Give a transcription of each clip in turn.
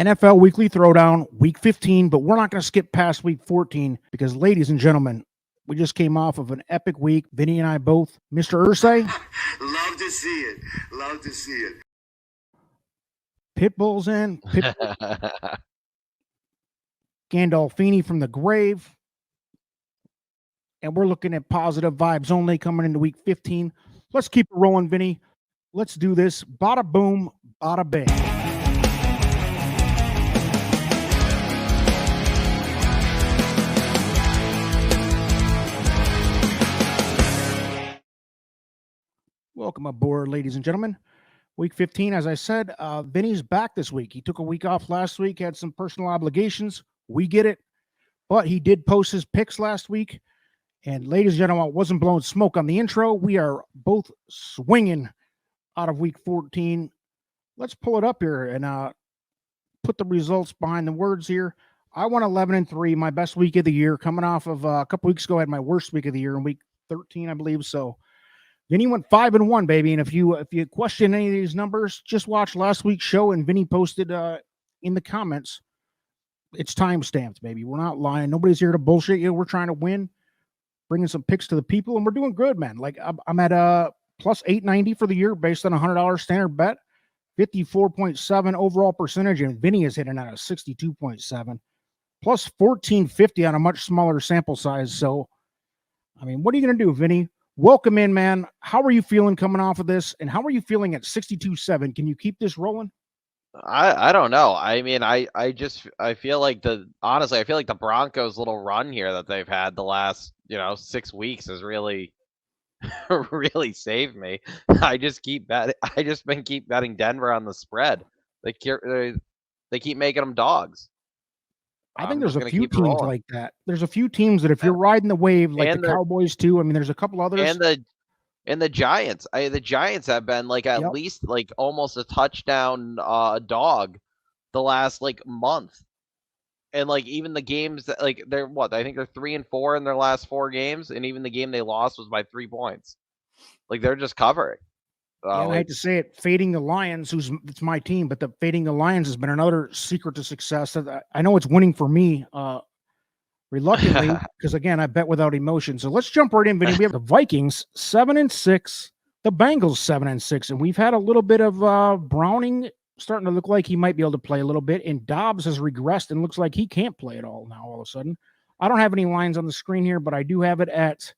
NFL Weekly Throwdown, Week 15, but we're not going to skip past Week 14 because, ladies and gentlemen, we just came off of an epic week. Vinny and I both. Mr. Ursay. Love to see it. Love to see it. Pitbull's in. Gandolfini from the grave. And we're looking at positive vibes only coming into Week 15. Let's keep it rolling, Vinny. Let's do this. Bada boom, bada bing. Welcome aboard, ladies and gentlemen. Week 15, as I said, Vinny's back this week. He took a week off last week, had some personal obligations. We get it. But he did post his picks last week. And ladies and gentlemen, I wasn't blowing smoke on the intro. We are both swinging out of Week 14. Let's pull it up here and put the results behind the words here. I won 11-3, my best week of the year. Coming off of a couple weeks ago, I had my worst week of the year in Week 13, I believe. So Vinny went 5-1, baby. And if you question any of these numbers, just watch last week's show. And Vinny posted in the comments, it's time stamped, baby. We're not lying. Nobody's here to bullshit you. We're trying to win, bringing some picks to the people, and we're doing good, man. Like I'm at plus 890 for the year based on a $100 standard bet, 54.7 overall percentage, and Vinny is hitting at a 62.7, plus 1450 on a much smaller sample size. So, I mean, what are you going to do, Vinny? Welcome in, man. How are you feeling coming off of this? And how are you feeling at 62.7? Can you keep this rolling? I don't know. I mean, I feel like the Broncos' little run here that they've had the last 6 weeks has really really saved me. I just keep betting Denver on the spread. They keep making them dogs. I think there's a few teams like that. There's a few teams that if you're riding the wave, like the Cowboys too. I mean, there's a couple others. And the Giants. The Giants have been like at least like almost a touchdown dog the last like month. And like even the games that like they're I think they're 3-4 in their last 4 games, and even the game they lost was by 3 points. Like they're just covering. I hate to say it, fading the Lions, it's my team, but the fading the Lions has been another secret to success. I know it's winning for me, reluctantly, because again, I bet without emotion. So let's jump right in, Vinny. We have the Vikings 7-6, the Bengals 7-6, and we've had a little bit of Browning starting to look like he might be able to play a little bit, and Dobbs has regressed and looks like he can't play at all now all of a sudden. I don't have any lines on the screen here, but I do have it at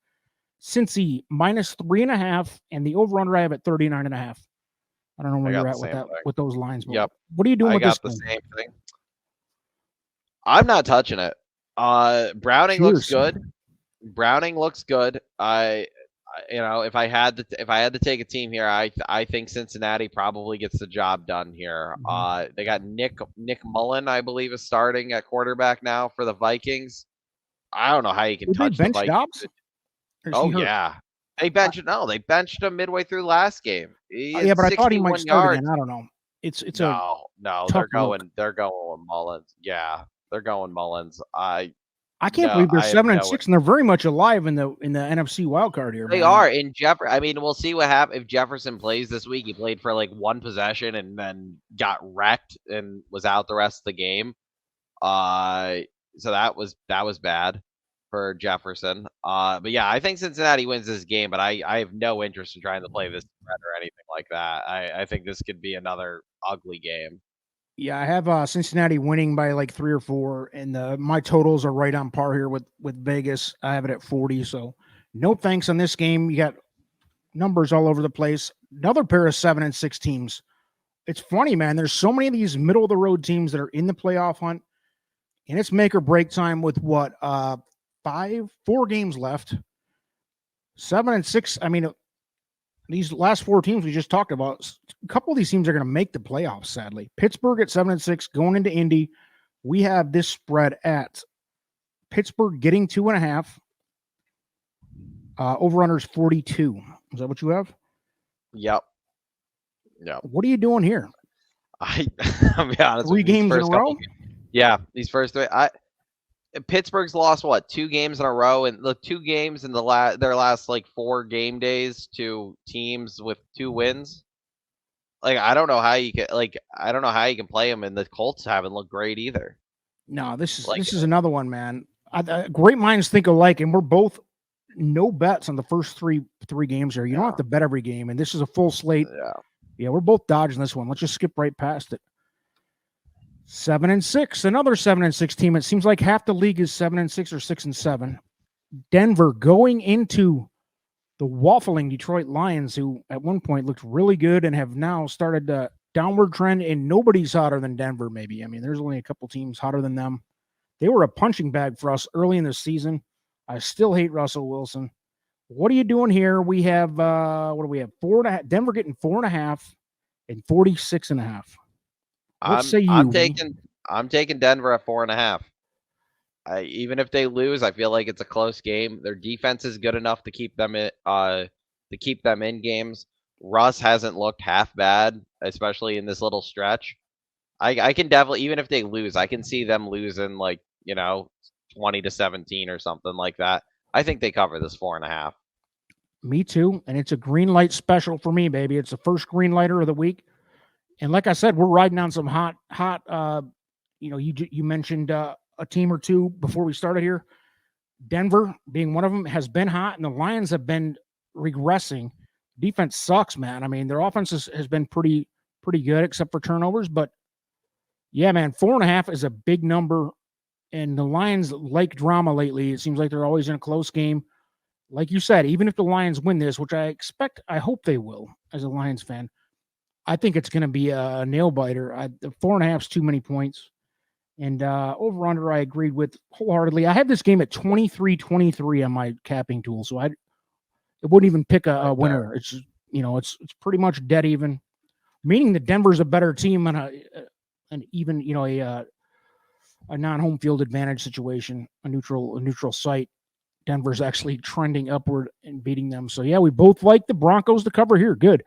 Cincy -3.5, and the over-under I have at 39.5. I don't know where you're at with those lines. But what are you doing with this? I got the same thing. I'm not touching it. Browning looks good. Browning looks good. If I had to take a team here, I think Cincinnati probably gets the job done here. They got Nick Mullen, I believe, is starting at quarterback now for the Vikings. I don't know how you can touch the Vikings. Dobbs? Oh yeah, they benched him midway through last game. Yeah, but I thought he might start again. I don't know. No, they're going with Mullins. Yeah, they're going Mullins. I can't believe they're 7-6 and they're very much alive in the NFC wildcard here. They are in I mean, we'll see what happens if Jefferson plays this week. He played for like 1 possession and then got wrecked and was out the rest of the game. So that was bad for Jefferson. But yeah, I think Cincinnati wins this game, but I have no interest in trying to play this spread or anything like that. I think this could be another ugly game. Yeah, I have Cincinnati winning by like 3 or 4, and my totals are right on par here with Vegas. I have it at 40, so no thanks on this game. You got numbers all over the place. Another pair of 7-6 teams. It's funny, man. There's so many of these middle-of-the-road teams that are in the playoff hunt, and it's make or break time with 4 games left. 7-6. I mean, these last 4 teams we just talked about, a couple of these teams are going to make the playoffs, sadly. Pittsburgh at 7-6, going into Indy. We have this spread at Pittsburgh getting 2.5. Over-under is 42. Is that what you have? Yep. What are you doing here? I'll be honest. 3 games in a row? Yeah, these first 3. Pittsburgh's lost 2 games in a row, and the 2 games in their last like 4 game days to teams with 2 wins. Like I don't know how you can play them, and the Colts haven't looked great either. No, this Like is another one, man. Great minds think alike, and we're both no bets on the first three games here. You don't have to bet every game, and this is a full slate. yeah. Yeah, we're both dodging this one. Let's just skip right past it. 7-6, another 7-6 team. It seems like half the league is 7-6 or 6-7. Denver going into the waffling Detroit Lions, who at one point looked really good and have now started a downward trend, and nobody's hotter than Denver, maybe. I mean, there's only a couple teams hotter than them. They were a punching bag for us early in the season. I still hate Russell Wilson. What are you doing here? We have, what do we have? 4.5. Denver getting 4.5 and 46.5. What say you? I'm taking Denver at 4.5. Even if they lose, I feel like it's a close game. Their defense is good enough to keep them in games. Russ hasn't looked half bad, especially in this little stretch. I can definitely, even if they lose, I can see them losing 20-17 or something like that. I think they cover this 4.5. Me too, and it's a green light special for me, baby. It's the first green lighter of the week, and like I said, we're riding on some hot. You mentioned a team or two before we started here. Denver being one of them has been hot, and the Lions have been regressing. Defense sucks, man. I mean, their offense has been pretty good, except for turnovers. But yeah, man, 4.5 is a big number, and the Lions like drama lately. It seems like they're always in a close game. Like you said, even if the Lions win this, which I hope they will, as a Lions fan, I think it's going to be a nail biter. The 4.5 is too many points. And over under, I agreed with wholeheartedly. I had this game at 23-23 on my capping tool, so it wouldn't even pick a winner. It's it's pretty much dead even, meaning that Denver's a better team on an even a non-home field advantage situation, a neutral site. Denver's actually trending upward and beating them. So yeah, we both like the Broncos to cover here. Good.